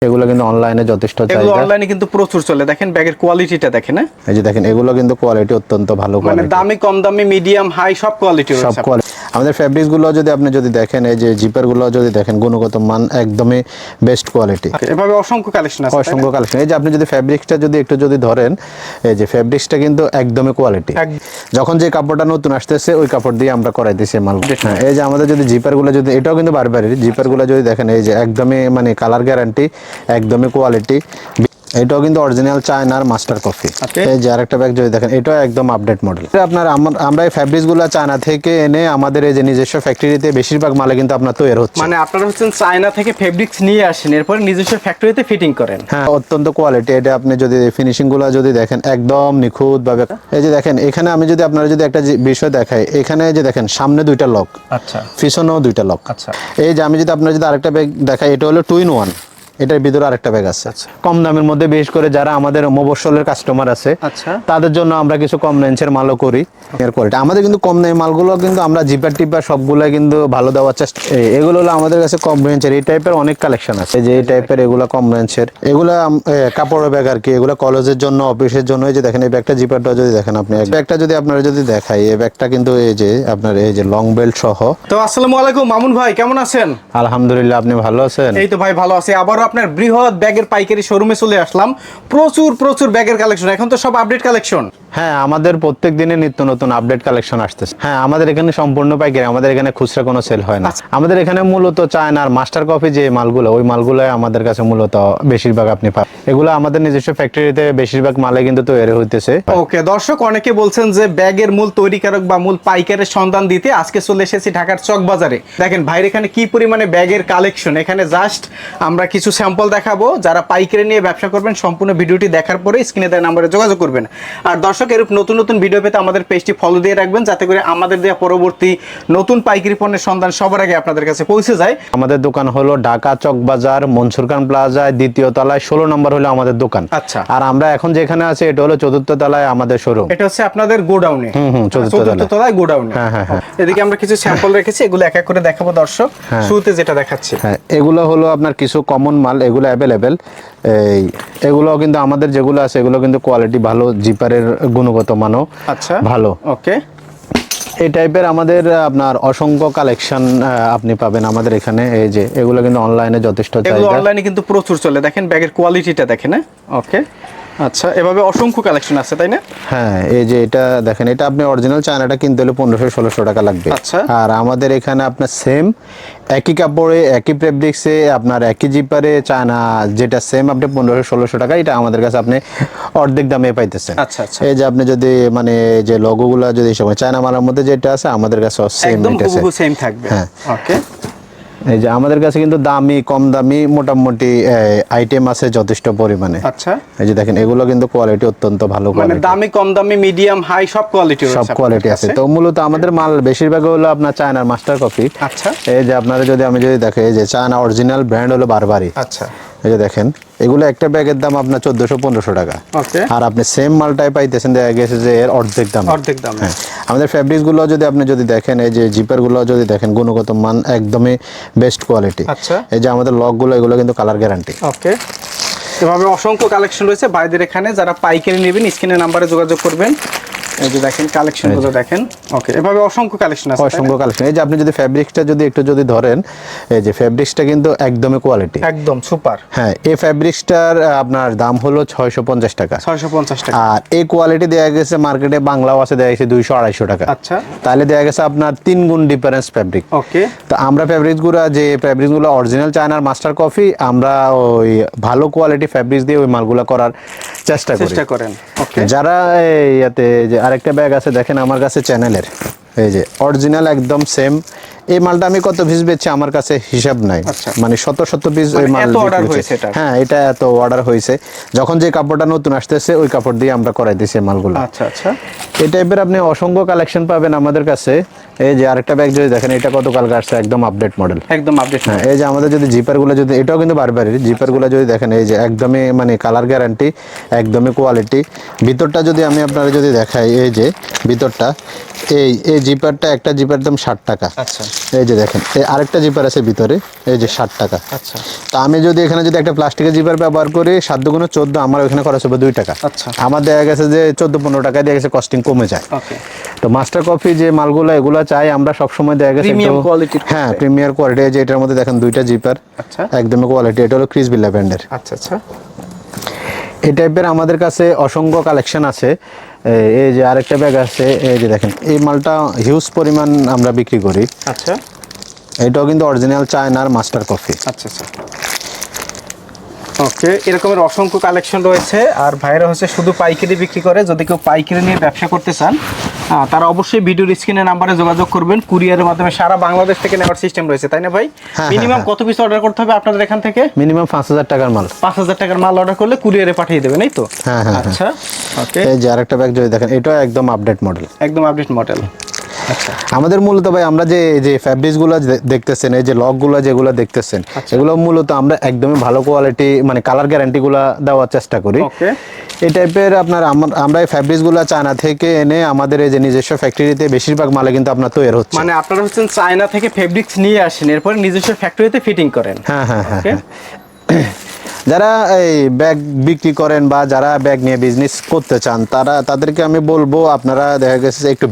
এগুলো কিন্তু অনলাইনে যথেষ্ট চাহিদা, এগুলো অনলাইনে কিন্তু প্রচুর চলে। দেখেন ব্যাগের কোয়ালিটিটা দেখেন, হ্যাঁ এই যে দেখেন এগুলো কিন্তু কোয়ালিটি অত্যন্ত ভালো, মানে কোয়ালিটি দামি কম দামি মিডিয়াম হাই সব কোয়ালিটি সব রয়েছে। কোয়ালিটি। আমাদের ফেব্রিক্স গুলো যদি আপনি যদি দেখেন, এই যে জিপার গুলো যদি দেখেন, গুণগত মান একদমই বেস্ট কোয়ালিটি। এভাবে অসংখ্য কালেকশন আছে, অসংখ্য কালেকশন। এই যে আপনি যদি ফেব্রিক্সটা যদি একটু যদি ধরেন, এই যে ফেব্রিক্সটা কিন্তু একদমই কোয়ালিটি। যখন যে কাপড়টা নতুন আসতেছে ওই কাপড় দিয়ে আমরা করাই দিছি মাল। হ্যাঁ, এই যে আমাদের যদি জিপার গুলো যদি, এটাও কিন্তু বারবারই জিপার গুলো যদি দেখেন, এই যে একদমই মানে কালার গ্যারান্টি, একদমই কোয়ালিটি। এটাও কিন্তু অরিজিনাল চায়নার মাস্টার কপি। এই যে আরেকটা ব্যাগ যদি দেখেন, এটাও একদম আপডেট মডেল। আপনার আমরা এই ফ্যাব্রিক্স গুলো চায়না থেকে এনে আমাদের এই যে নিজস্ব ফ্যাক্টরিতে বেশিরভাগ মালে কিন্তু আপনার তৈরি হচ্ছে। মানে আপনারা হচ্ছেন চায়না থেকে ফেব্রিক্স নিয়ে আসেন, এরপরে নিজস্ব ফ্যাক্টরিতে ফিটিং করেন। হ্যাঁ, অত্যন্ত কোয়ালিটি। এটা আপনি যদি ফিনিশিং গুলো যদি দেখেন, একদম নিখুঁত ভাবে। এই যে দেখেন এখানে আমি যদি আপনারা যদি একটা বিষয় দেখাই, এখানে যে দেখেন সামনে দুইটা লক, আচ্ছা, পিছনেও দুইটা লক। আচ্ছা, এই যে আমি যদি আপনারা যদি আরেকটা ব্যাগ দেখাই, এটা হলো 2 in 1, এটার ভিতরে আরেকটা ব্যাগ আছে। কম দামের মধ্যে, বিশেষ করে যারা আমাদের মফস্বলের কাস্টমার আছে, আচ্ছা, তাদের জন্য আমরা কিছু কম রেঞ্জের মালও করি। এর কোয়ালিটি আমাদের কিন্তু কম দামি মালগুলো কিন্তু আমরা জিপার টিপার সবগুলাই কিন্তু ভালো দেওয়ার চেষ্টা। এগুলো হলো আমাদের কাছে কম রেঞ্জের, এই টাইপের অনেক কালেকশন আছে। যে এই টাইপের এগুলো কম রেঞ্জের, এগুলো কাপড়ের ব্যাগ আর কি, এগুলো কলেজের জন্য, অফিসের জন্য। এই যে দেখেন এই ব্যাগটা, জিপারটা যদি দেখেন আপনি, ব্যাগটা যদি আপনারা যদি দেখাই, এই ব্যাগটা কিন্তু এই যে আপনার এই যে লং বেল্ট সহ। তো আসসালামু আলাইকুম মামুন ভাই, কেমন আছেন? আলহামদুলিল্লাহ, আপনি ভালো আছেন? এই তো ভাই ভালো আছি। আবারও আপনার বৃহৎ ব্যাগের পাইকারি শোরুমে চলে আসলাম। প্রচুর প্রচুর ব্যাগের কালেকশন, এখন তো সব আপডেট কালেকশন। হ্যাঁ, আমাদের প্রত্যেক দিনে নিত্য নতুন আপডেট কালেকশন আসতেছে। হ্যাঁ, আমাদের এখানে সম্পূর্ণ পাইকারি, আমাদের এখানে খুচরা কোনো সেল হয় না। আমাদের এখানে মূলত চায়নার মাস্টার কপি যে মালগুলো, ওই মালগুলো আমাদের কাছে মূলত বেশিরভাগ আপনি পাবেন। এগুলো আমাদের নিজস্ব ফ্যাক্টরিতে বেশিরভাগ মালে কিন্তু তৈরি হইতেছে। ওকে দর্শক, অনেকে বলছেন যে ব্যাগের মূল তৈরিকারক বা মূল পাইকারের সন্ধান দিতে আজকে চলে এসেছি ঢাকার চক বাজারে। দেখেন ভাইয়ের এখানে কি পরিমাণে ব্যাগের কালেকশন। এখানে জাস্ট আমরা কিছু স্যাম্পল দেখাবো। যারা পাইকারি নিয়ে ব্যবসা করবেন, সম্পূর্ণ ভিডিওটি দেখার পরে স্ক্রিনে দেওয়া নম্বরে যোগাযোগ করবেন। আর দর্শক, এরূপ নতুন নতুন ভিডিও পেতে আমাদের পেজটি ফলো দিয়ে রাখবেন, যাতে করে আমাদের দেওয়া পরবর্তী নতুন পাইকারি পণ্যের সন্ধান সবার আগে আপনাদের কাছে পৌঁছে যায়। আমাদের দোকান হলো ঢাকা চক বাজার, মনসুর খান প্লাজায় 2য় তলায় 16 নম্বর হলো আমাদের দোকান। আচ্ছা, আর আমরা এখন যেখানে আছি এটা হলো 4র্থ তলায় আমাদের শোরুম। এটা হচ্ছে আপনাদের গোডাউনে। 4র্থ তলায় গোডাউনে। হ্যাঁ হ্যাঁ হ্যাঁ। এদিকে আমরা কিছু স্যাম্পল রেখেছি, এগুলো এক এক করে দেখাবো দর্শক। শুরুতে যেটা দেখাচ্ছি, হ্যাঁ, এগুলো হলো আপনার কিছু কমন মাল, এগুলো অ্যাভেলেবেল। এগুলো কিন্তু আমাদের যেগুলো আছে এগুলো কিন্তু কোয়ালিটি ভালো, জিপারের গুণগত মানও আচ্ছা ভালো। ওকে, এই টাইপের আমাদের আপনার অসংখ্য কালেকশন আপনি পাবেন আমাদের এখানে। এই যে এগুলো কিন্তু অনলাইনে যথেষ্ট চাহিদা, অনলাইনে কিন্তু প্রচুর চলে। দেখেন ব্যাগের কোয়ালিটিটা দেখেন। ওকে, আচ্ছা, এভাবে অসংখ্য কালেকশন আছে, তাই না? হ্যাঁ, এই যে এটা দেখেন, এটা আপনি অরিজিনাল চায়নাটা কিনতে হলে 1500-1600 টাকা লাগবে। আচ্ছা, আর আমাদের এখানে আপনার সেম একই কাপড়ে, একই ফেব্রিক্সে, আপনার একই জিপারে চায়না যেটা সেম আপনি 1500-1600 টাকা, এটা আমাদের কাছে আপনি অর্ধেক দামে পাইতেছেন। আচ্ছা আচ্ছা, এই যে আপনি যদি মানে যে লোগোগুলো যদি সময় চায়না মালের মধ্যে যেটা আছে আমাদের কাছে সেম একদম এটা আছে, হুবহু সেম থাকবে। হ্যাঁ ওকে, এই যে আমাদের কাছে কিন্তু দামি কম দামি মোটামুটি আইটেম আছে যথেষ্ট পরিমাণে। আচ্ছা, এই যে দেখেন এগুলো কিন্তু কোয়ালিটি অত্যন্ত ভালো, মানে দামি কম দামি মিডিয়াম হাই সব কোয়ালিটি সব কোয়ালিটি আছে। তো মূলত আমাদের মাল বেশিরভাগ হলো আপনার চায়নার মাস্টার কপি। আচ্ছা, এই যে আপনারা যদি আমি যদি দেখে, এই যে চায়না অরিজিনাল ব্র্যান্ড হলো বারবারি। আচ্ছা, এই যে দেখেন এগুলো একটা ব্যাগের দাম আপনার 1400-1500 টাকা। ওকে, আর আপনি সেম মালটাই পাইতেছেন দেখা গেছে যে এর অর্ধেক দাম। হ্যাঁ, আমাদের ফেব্রিক্স গুলো যদি আপনি যদি দেখেন, এই যে জিপার গুলো যদি দেখেন, গুণগত মান একদমই বেস্ট কোয়ালিটি। আচ্ছা, এই যে আমাদের লক গুলো, এগুলো কিন্তু কালার গ্যারান্টি। ওকে, এভাবে অসংখ্য কালেকশন রয়েছে ভাইদের এখানে। যারা পাইকারি নেবেন স্ক্রিনের নাম্বারে যোগাযোগ করবেন। এই যে দেখেন কালেকশন গুলো দেখেন। ওকে, এভাবে অসংখ্য কালেকশন আছে, অসংখ্য কালেকশন। এই যে আপনি যদি ফেব্রিক্সটা যদি একটু যদি ধরেন, এই যে ফেব্রিক্সটা কিন্তু একদমই কোয়ালিটি, একদম সুপার। হ্যাঁ, এই ফেব্রিক্সটার আপনার দাম হলো 650 টাকা। 650 টাকা। আর এই কোয়ালিটি দেয়া গেছে মার্কেটে, বাংলাও আছে, দেয়া গেছে 200-250 টাকা। আচ্ছা, তাহলে দেয়া গেছে আপনার 3 গুণ ডিফারেন্স ফেব্রিক। ওকে, তো আমরা ফেব্রিক্সগুলো অরিজিনাল চায়নার মাস্টার কপি, আমরা ওই ভালো কোয়ালিটি ফেব্রিক্স দিয়ে ওই মালগুলো করার চেষ্টা করেন। ওকে, যারা ইয়াতে যে আরেকটা ব্যাগ আছে দেখেন আমার কাছে চ্যানেলের, এই যে অরিজিনাল একদম সেম। এই মালটা আমি কত পিস বেচছি আমার কাছে হিসাব নাই, মানে শত শত পিস ওই মাল হয়েছে। হ্যাঁ, এটা এত অর্ডার হয়েছে। যখন যে কাপড়টা নতুন আসতেছে ওই কাপড় দিয়ে আমরা করাই দিছি মালগুলো। আচ্ছা আচ্ছা, এই টাইপের আপনি অসংখ্য কালেকশন পাবেন আমাদের কাছে। এই যে আরেকটা ব্যাগ যদি দেখেন, এটা গতকাল আসছে, একদম আপডেট মডেল, একদম আপডেট। হ্যাঁ, এই যে আমাদের যদি জিপার গুলো যদি, এটাও কিন্তু বারবারই জিপার গুলো যদি দেখেন, এই যে একদমই মানে কালার গ্যারান্টি, একদমই কোয়ালিটি। ভিতরটা যদি আমি আপনারা যদি দেখাই, এই যে ভিতরটা এই জিপারটা, একটা জিপার দাম 60 টাকা। আচ্ছা, এই যে দেখেন এই আরেকটা জিপার আছে ভিতরে, এই যে 60 টাকা। আচ্ছা তো আমি যদি এখানে যদি একটা প্লাস্টিকের জিপার ব্যবহার করি 7 গুণ 14, আমার ওখানে খরচ হবে 2 টাকা। আচ্ছা আমার দেখা গেছে যে 14-15 টাকা দিয়ে গেছে কস্টিং কমে যায়। ওকে। তো মাস্টার কফি যে মালগুলো এগুলো চাই আমরা সবসময় দেখা গেছে প্রিমিয়াম একটু কোয়ালিটির। হ্যাঁ প্রিমিয়ার কোয়ালিটি। যে এটার মধ্যে দেখেন 2টা জিপার আচ্ছা একদমই কোয়ালিটি। এটা হলো ক্রিসবি ল্যাভেন্ডার। আচ্ছা আচ্ছা এই টাইপের আমাদের কাছে অসংখ্য কালেকশন আছে। এই যে আরেকটা ব্যাগ আছে, এই যে দেখেন এই মালটা হিউজ পরিমাণ আমরা বিক্রি করি। আচ্ছা এটাও কিন্তু অরিজিনাল চায়নার মাস্টার কফি। আচ্ছা আচ্ছা ওকে। এরকমের অসংখ্য কালেকশন রয়েছে। আর ভাইরা হচ্ছে শুধু পাইকারি বিক্রি করে। যদি কেউ পাইকারি নিয়ে ব্যবসা করতে চান তারা অবশ্যই ভিডিওর স্ক্রিনের নাম্বারে যোগাযোগ করবেন। কুরিয়ারের মাধ্যমে সারা বাংলাদেশ থেকে নেওয়ার সিস্টেম রয়েছে, তাই না ভাই? হ্যাঁ, মিনিমাম হ্যাঁ। কত পিস অর্ডার করতে হবে আপনাদের এখান থেকে? মিনিমাম 5,000 টাকার মাল। 5,000 টাকার মাল অর্ডার করলে কুরিয়ারে পাঠিয়ে দেবেন, এই তো? হ্যাঁ, হ্যাঁ, আচ্ছা ওকে। এই যে আরেকটা ব্যাগ যদি দেখেন এটাও একদম আপডেট মডেল। একদম আপডেট মডেল। আচ্ছা আমাদের মূলত ভাই আমরা যে ফ্যাব্রিক্স গুলো দেখতেছেন, এই যে লক গুলো যেগুলো দেখতেছেন, এগুলো মূলত আমরা একদমই ভালো কোয়ালিটি মানে কালার গ্যারান্টি গুলা দেওয়ার চেষ্টা করি। ওকে। এই টাইপের আপনার আমরা এই ফ্যাব্রিক্স গুলো চায়না থেকে এনে আমাদের এই যে নিজস্ব ফ্যাক্টরিতে বেশিরভাগ মালে কিন্তু আপনার তৈরি হচ্ছে। মানে আপনারা হচ্ছেন চায়না থেকে ফেব্রিক্স নিয়ে আসেন, এরপর নিজস্ব ফ্যাক্টরিতে ফিটিং করেন। হ্যাঁ হ্যাঁ হ্যাঁ ওকে। যারা এই ব্যাগ বিক্রি করেন বা যারা ব্যাগ নিয়ে বিজনেস করতে চান তাদেরকে আমি বলবো আপনারা দেখা গেছে যে একটু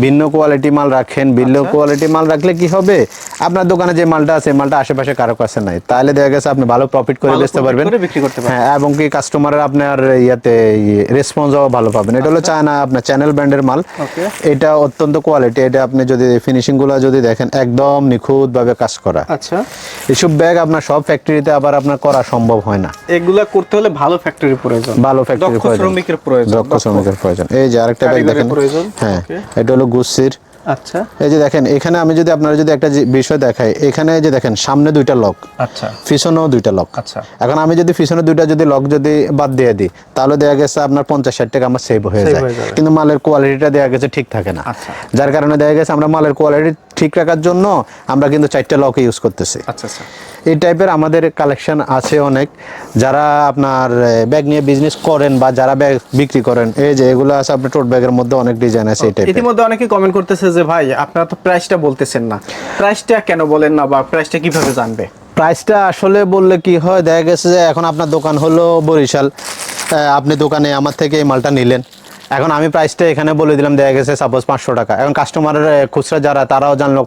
ভিন্ন কোয়ালিটি মাল রাখেন। ভিন্ন কোয়ালিটি মাল রাখলে কি হবে, আপনার দোকানে যে মালটা আছে মালটা আশেপাশে কারো কাছে নাই, তাহলে দেখা গেছে আপনি ভালো প্রফিট করে বেচতে পারবেন, বিক্রি করতে পারবেন। হ্যাঁ, এবং কি কাস্টমারের আপনার ইয়াতে রেসপন্সও ভালো পাবেন। এটা হলো চায়না আপনার চ্যানেল ব্র্যান্ডের মাল। এটা অত্যন্ত কোয়ালিটি। এটা আপনি যদি ফিনিশিং গুলো যদি দেখেন একদম নিখুঁত ভাবে কাজ করা। আচ্ছা এসব ব্যাগ আপনার সব ফ্যাক্টরিতে আবার আপনার করা সম্ভব হয় না। এগুলা করতে হলে ভালো ফ্যাক্টরির প্রয়োজন, ভালো ফ্যাক্টরির প্রয়োজন, শ্রমিকের প্রয়োজন, দক্ষ শ্রমিকের প্রয়োজন। এই যে আরেকটা ব্যাগ দেখেন, হ্যাঁ এটা হলো গুচ্ছির। আচ্ছা এই যে দেখেন এখানে আমি যদি আপনারা যদি একটা বিষয় দেখাই, এখানে যে দেখেন সামনে 2টা লক, আচ্ছা পিছনেও 2টা লক। আচ্ছা এখন আমি যদি পিছনে 2টা যদি লক যদি বাদ দিয়ে দিই তাহলে দেখা গেছে আপনার 50-60 টাকা আমার সেভ হয়ে যায়, কিন্তু মালের কোয়ালিটিটা দেখা গেছে ঠিক থাকে না। আচ্ছা যার কারণে দেখা গেছে আমরা মালের কোয়ালিটি ঠিক রাখার জন্য আমরা কিন্তু 4টা লক ইউজ করতেছি। আচ্ছা আচ্ছা এই টাইপের আমাদের কালেকশন আছে অনেক। যারা আপনার ব্যাগ নিয়ে বিজনেস করেন বা যারা ব্যাগ বিক্রি করেন, এই যে এগুলো আছে আপনার টোট ব্যাগের মধ্যে অনেক ডিজাইন আছে এই টাইপের। ইতিমধ্যে অনেকে কমেন্ট করতেছে যে ভাই আপনারা তো প্রাইসটা বলতেছেন না, প্রাইসটা কেন বলেন না বা প্রাইসটা কিভাবে জানবে? প্রাইসটা আসলে বললে কি হয়, দেখা গেছে যে এখন আপনার দোকান হলো বরিশাল, আপনি দোকানে আমার থেকে এই মালটা নিলেন, এখন আমি প্রাইসটা এখানে বলে দিলাম, দেখা গেছে সাপোজ 500 টাকা। এখন কাস্টমারের খুচরা যারা তারাও জানলো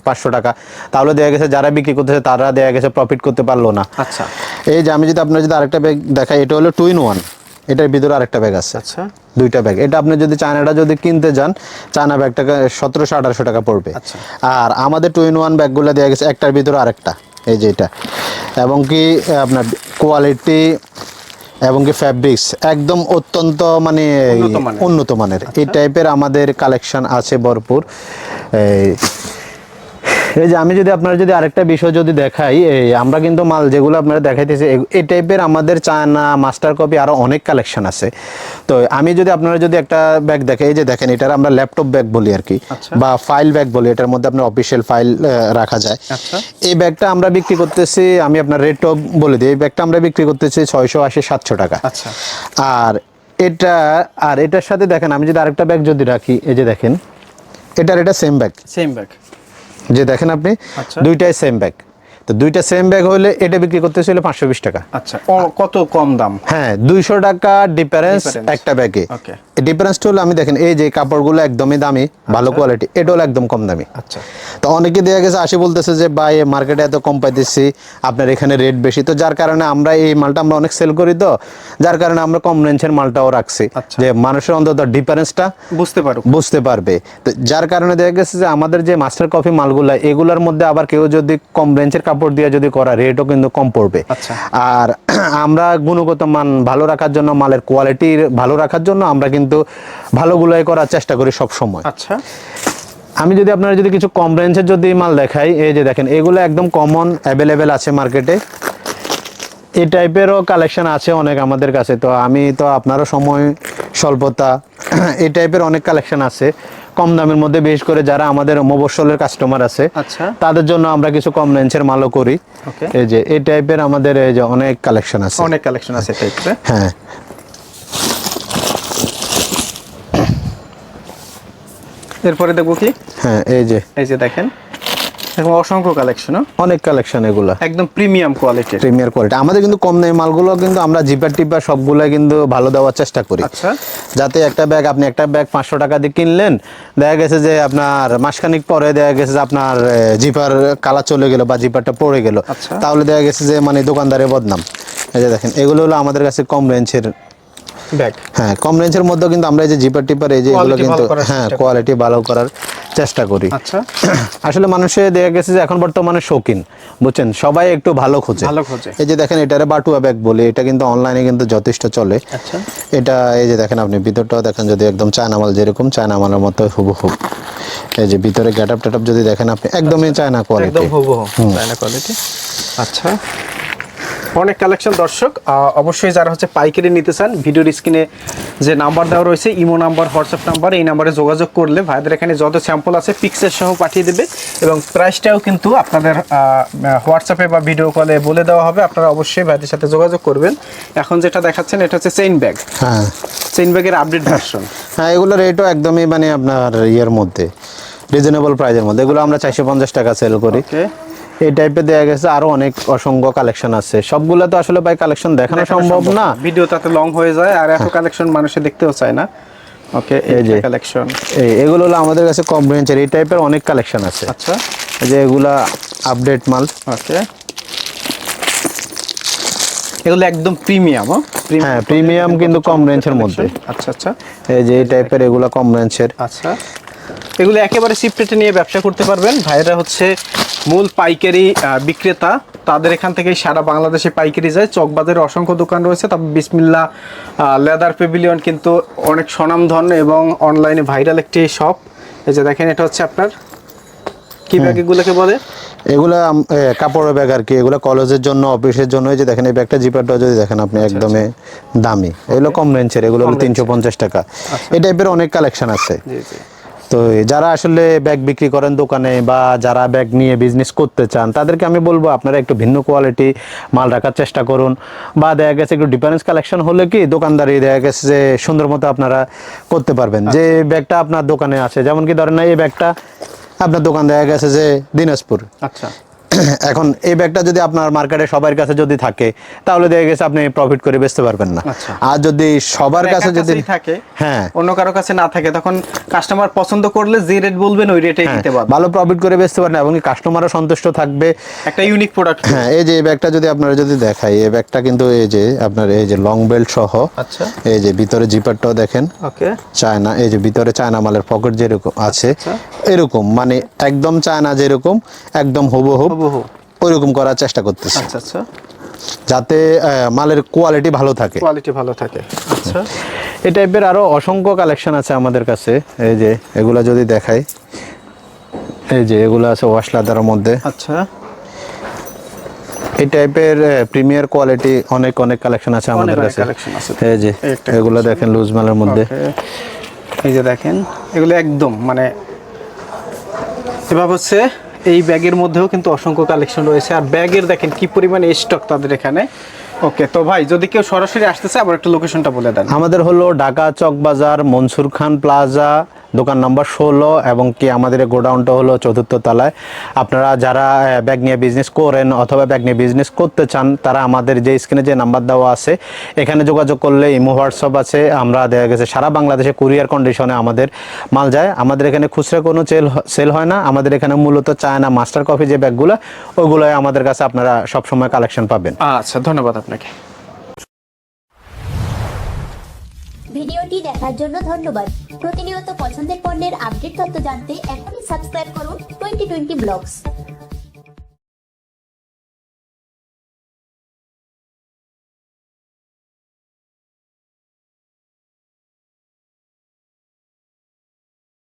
500 টাকা, তাহলে দেখা গেছে যারা বিক্রি করতেছে তারা দেখা গেছে প্রফিট করতে পারলো না। আচ্ছা এই যে আমি যদি আপনার যদি আরেকটা ব্যাগ দেখাই, এটা হলো 2-in-1, এটার ভিতরে আরেকটা ব্যাগ আছে। আচ্ছা 2টা ব্যাগ। এটা আপনি যদি চায়নাটা যদি কিনতে যান, চায়না ব্যাগটাকে 1700-1800 টাকা পড়বে। আচ্ছা আর আমাদের 2-in-1 ব্যাগগুলো দেখা গেছে একটার ভিতরে আরেকটা, এই যে এটা, এবং কি আপনার কোয়ালিটি এবং কি ফ্যাব্রিক্স একদম অত্যন্ত মানে উন্নত মানের। এই টাইপের আমাদের কালেকশন আছে ভরপুর। এই যে আমি যদি আপনারা যদি আরেকটা বিষয় যদি দেখাই, আমরা কিন্তু মাল যেগুলো আপনারা দেখাইতেছি এই টাইপের আমাদের চায়না মাস্টার কপি আরো অনেক কালেকশন আছে। তো আমি যদি আপনারা যদি একটা ব্যাগ দেখেন, এই যে দেখেন এটার আমরা ল্যাপটপ ব্যাগ বলি আর কি, বা ফাইল ব্যাগ বলি, এটার মধ্যে আপনার অফিসিয়াল ফাইল রাখা যায়। এই ব্যাগটা আমরা বিক্রি করতেছি, আমি আপনার রেটও বলে দিই, এই ব্যাগটা আমরা বিক্রি করতেছি 680-700 টাকা। আচ্ছা আর এটার সাথে দেখেন আমি যদি আরেকটা ব্যাগ যদি রাখি, এই যে দেখেন এটা সেম ব্যাগ, যে দেখেন আপনি দুইটাই সেম ব্যাগ। তো দুইটা সেম ব্যাগ হলে এটা বিক্রি করতেছিল 520 টাকা। আচ্ছা কত কম দাম? হ্যাঁ 200 টাকা ডিফারেন্স একটা ব্যাগে। এই ডিফারেন্সটা হলো আমি দেখেন এই যে কাপড়গুলো একদমই দামি, ভালো কোয়ালিটি, এটা হলো একদম কম দামি। আচ্ছা তো অনেকে দেখা গেছে আসি বলতেছে যে ভাই মার্কেটে এত কম পাইতেছি, আপনার এখানে রেট বেশি। তো যার কারণে আমরা এই মালটা আমরা অনেক সেল করি, তো যার কারণে আমরা কম রেঞ্জের মালটাও রাখছি, যে মানুষের অন্তত ডিফারেন্সটা বুঝতে পারবে। তো যার কারণে দেখা গেছে যে আমাদের যে মাস্টার কফি মালগুলা, এগুলোর মধ্যে আবার কেউ যদি কম রেঞ্জের কাপড় দিয়ে যদি করা, রেটও কিন্তু কম পড়বে। আর আমরা গুণগত মান ভালো রাখার জন্য, মালের কোয়ালিটি ভালো রাখার জন্য আমরা কিন্তু ভালোগুলাই করার চেষ্টা করি সব সময়। আচ্ছা আমি যদি আপনারা যদি কিছু কম রেঞ্জের যদি মাল দেখাই, এই যে দেখেন এগুলো একদম কমন অ্যাভেলেবেল আছে মার্কেটে। এই টাইপেরও কালেকশন আছে অনেক আমাদের কাছে। তো আমি তো আপনারও সময় স্বল্পতা, এই টাইপের অনেক কালেকশন আছে কম দামের মধ্যে, বিশেষ করে যারা আমাদের মফস্বলের কাস্টমার আছে তাদের জন্য আমরা কিছু কম রেঞ্জের মালও করি। এই যে এই টাইপের আমাদের এই যে অনেক কালেকশন আছে, হ্যাঁ। এরপরে দেখবো কি, হ্যাঁ এই যে দেখেন এরকম অসংখ্য কালেকশন, অনেক কালেকশন, এগুলা একদম প্রিমিয়াম কোয়ালিটির। Premier quality. আমাদের কিন্তু কম দামি মালগুলো কিন্তু আমরা জিপার টিপার সবগুলো কিন্তু ভালো দেওয়ার চেষ্টা করি। আচ্ছা, যাতে একটা ব্যাগ, আপনি একটা ব্যাগ 500 টাকা দিয়ে কিনলেন, দেখা গেছে যে আপনার মাসখানিক পরে দেখা গেছে যে আপনার জিপার কালার চলে গেল বা জিপারটা পড়ে গেল, আচ্ছা। তাহলে দেখা গেছে যে মানে দোকানদারের বদনাম। এই যে দেখেন এগুলো হলো আমাদের কাছে কম রেঞ্জের ব্যাগ। হ্যাঁ, কম রেঞ্জের মধ্যে কিন্তু আমরা এই যে জিপার টিপার এই যে এগুলো Quality কিন্তু ভালো করার হ্যাঁ চেষ্টা করি। কোয়ালিটি ভালো করার চেষ্টা করি। আচ্ছা, আসলে মানুষে দেখা গেছে যে এখন বর্তমানে শৌখিন, বুঝছেন, সবাই একটু ভালো খোঁজে। এই যে দেখেন এটারে বাটুয়া ব্যাগ বলে, এটা কিন্তু অনলাইনে কিন্তু যথেষ্ট চলে। আচ্ছা, এটা এই যে দেখেন আপনি ভিতরটাও দেখেন, যদি একদম চায়না মাল, যেরকম চায়না মালের মতো হুবহু। এই যে ভিতরে গেটআপ টেটআপ যদি দেখেন আপনি, একদমই চায়না কোয়ালিটি, একদম হুবহু চায়না কোয়ালিটি। আচ্ছা, অনেক কালেকশন দর্শক। অবশ্যই যারা হচ্ছে পাইকারি নিতে চান, ভিডিওর স্ক্রিনে যে নাম্বার দেওয়া রয়েছে, ইমো নাম্বার, হোয়াটসঅ্যাপ নাম্বার, এই নাম্বারে যোগাযোগ করলে ভাইদের এখানে যত স্যাম্পল আছে পিকচার সহ পাঠিয়ে দেবে এবং প্রাইসটাও কিন্তু আপনাদের হোয়াটসঅ্যাপে বা ভিডিও কলে বলে দেওয়া হবে। আপনারা অবশ্যই ভাইদের সাথে যোগাযোগ করবেন। এখন যেটা দেখাচ্ছেন এটা হচ্ছে চেইন ব্যাগ। হ্যাঁ, চেইন ব্যাগের আপডেট ভার্সন। হ্যাঁ, এগুলোর রেটও একদমই মানে আপনার ইয়ের মধ্যে, রিজনেবল প্রাইসের মধ্যে। এগুলো আমরা 450 টাকা সেল করি। এই টাইপের দেয়া গেছে, আরো অনেক অসংখ্য কালেকশন আছে। সবগুলো তো আসলে ভাই কালেকশন দেখানো সম্ভব না, ভিডিও তাতে লং হয়ে যায় আর এত কালেকশন মানুষে দেখতেও চায় না। ওকে, এই যে কালেকশন, এগুলো হলো আমাদের কাছে কম রেঞ্জের, এই টাইপের অনেক কালেকশন আছে। আচ্ছা, এই যে এগুলা আপডেট মাল। ওকে, এগুলো একদম প্রিমিয়াম। হ্যাঁ, প্রিমিয়াম কিন্তু কম রেঞ্জের মধ্যে। আচ্ছা আচ্ছা, এই যে এই টাইপের এগুলা কম রেঞ্জের। আচ্ছা, এগুলো একেবারে চিপ রেটে নিয়ে ব্যবসা করতে পারবেন। ভাইরা হচ্ছে মূল পাইকারি বিক্রেতা, তাদের এখান থেকে সারা বাংলাদেশে পাইকারি যায়। চকবাজারে অসংখ্য দোকান রয়েছে, তারপর বিসমিল্লাহ লেদার পেভিলিয়ন কিন্তু অনেক স্বনামধন্য এবং অনলাইনে ভাইরাল একটি শপ। এই যে দেখেন এটা হচ্ছে আপনার কি ব্যাগ এগুলোকে বলে, এগুলা কাপড়ের ব্যাগ আর কি, এগুলা কলেজের জন্য, অফিসের জন্য। এই যে দেখেন এই ব্যাগটা, জিপারটা যদি দেখেন আপনি, একদমই দামি। এগুলো কম রেঞ্জের, এগুলো হলো 350 টাকা। এই টাইপের অনেক কালেকশন আছে। তো যারা আসলে ব্যাগ বিক্রি করেন দোকানে বা যারা ব্যাগ নিয়ে বিজনেস করতে চান, তাদেরকে আমি বলবো আপনারা একটু ভিন্ন কোয়ালিটি মাল রাখার চেষ্টা করুন, বা দেখা গেছে একটু ডিফারেন্স কালেকশন হলে কি দোকানদারি দেখা গেছে যে সুন্দর মতো আপনারা করতে পারবেন। যে ব্যাগটা আপনার দোকানে আছে, যেমন কি ধরেন না এই ব্যাগটা আপনার দোকান দেখা গেছে যে দিনাজপুর, আচ্ছা, এখন এই ব্যাগটা যদি আপনার মার্কেটে সবার কাছে যদি থাকে, তাহলে দেখা গেছে আপনি প্রফিট করে বেচতে পারবেন না। আর যদি সবার কাছে যদি থাকে, হ্যাঁ, অন্য কারো কাছে না থাকে, তখন কাস্টমার পছন্দ করলে যে রেট বলবেন ওই রেটেই দিতে পারবেন, ভালো প্রফিট করে বেচতে পারবেন এবং কাস্টমারও সন্তুষ্ট থাকবে, একটা ইউনিক প্রোডাক্ট। হ্যাঁ, এই যে এই ব্যাগটা যদি আপনারা যদি দেখাই, এই ব্যাগটা কিন্তু এই যে আপনার এই যে লং বেল্ট সহ। আচ্ছা, এই যে ভিতরে জিপারটাও দেখেন, ওকে, চায়না। এই যে ভিতরে চায়না মালের পকেট যেরকম আছে এরকম, মানে একদম চায়না যেরকম একদম হুবহু ওইরকম করার চেষ্টা করতেছি। আচ্ছা আচ্ছা, যাতে মালের কোয়ালিটি ভালো থাকে। আচ্ছা, এই টাইপের আরো অসংখ্য কালেকশন আছে আমাদের কাছে। এই যে এগুলা যদি দেখাই, এই যে এগুলো আছে ওয়াশ লাদারের মধ্যে। আচ্ছা, এই টাইপের প্রিমিয়ার কোয়ালিটি অনেক অনেক কালেকশন আছে আমাদের কাছে। এই যে এগুলো দেখেন লুজ মালের মধ্যে। এই যে দেখেন এগুলো একদম মানে এভাবে হচ্ছে। এই ব্যাগের মধ্যেও কিন্তু অসংখ্য কালেকশন রয়েছে, আর ব্যাগের দেখেন কি পরিমাণে স্টক তাদের এখানে। ওকে, তো ভাই যদি কেউ সরাসরি আসতে চায়, আবার একটু লোকেশনটা বলে দেন। আমাদের হলো ঢাকা চকবাজার মনসুর খান প্লাজা, দোকান নাম্বার 16, এবং কি আমাদের গোডাউনটা হলো 4th তলায়। আপনারা যারা ব্যাগ নিয়ে বিজনেস করেন অথবা ব্যাগ নিয়ে বিজনেস করতে চান, তারা আমাদের যে স্ক্রিনে যে নাম্বার দেওয়া আছে এখানে যোগাযোগ করলে, ইমো হোয়াটসঅ্যাপ আছে। আমরা দেখা গেছে সারা বাংলাদেশে কুরিয়ার কন্ডিশনে আমাদের মাল যায়। আমাদের এখানে খুচরা কোনো সেল হয় না। আমাদের এখানে মূলত চায়না মাস্টার কফি যে ব্যাগগুলো, ওইগুলোই আমাদের কাছে আপনারা সবসময় কালেকশন পাবেন। আচ্ছা, ধন্যবাদ আপনাকে। ভিডিওটি দেখার জন্য ধন্যবাদ। প্রতিনিয়ত পছন্দের পণ্যের আপডেট তথ্য জানতে এখনই সাবস্ক্রাইব করুন 2020 ব্লগস।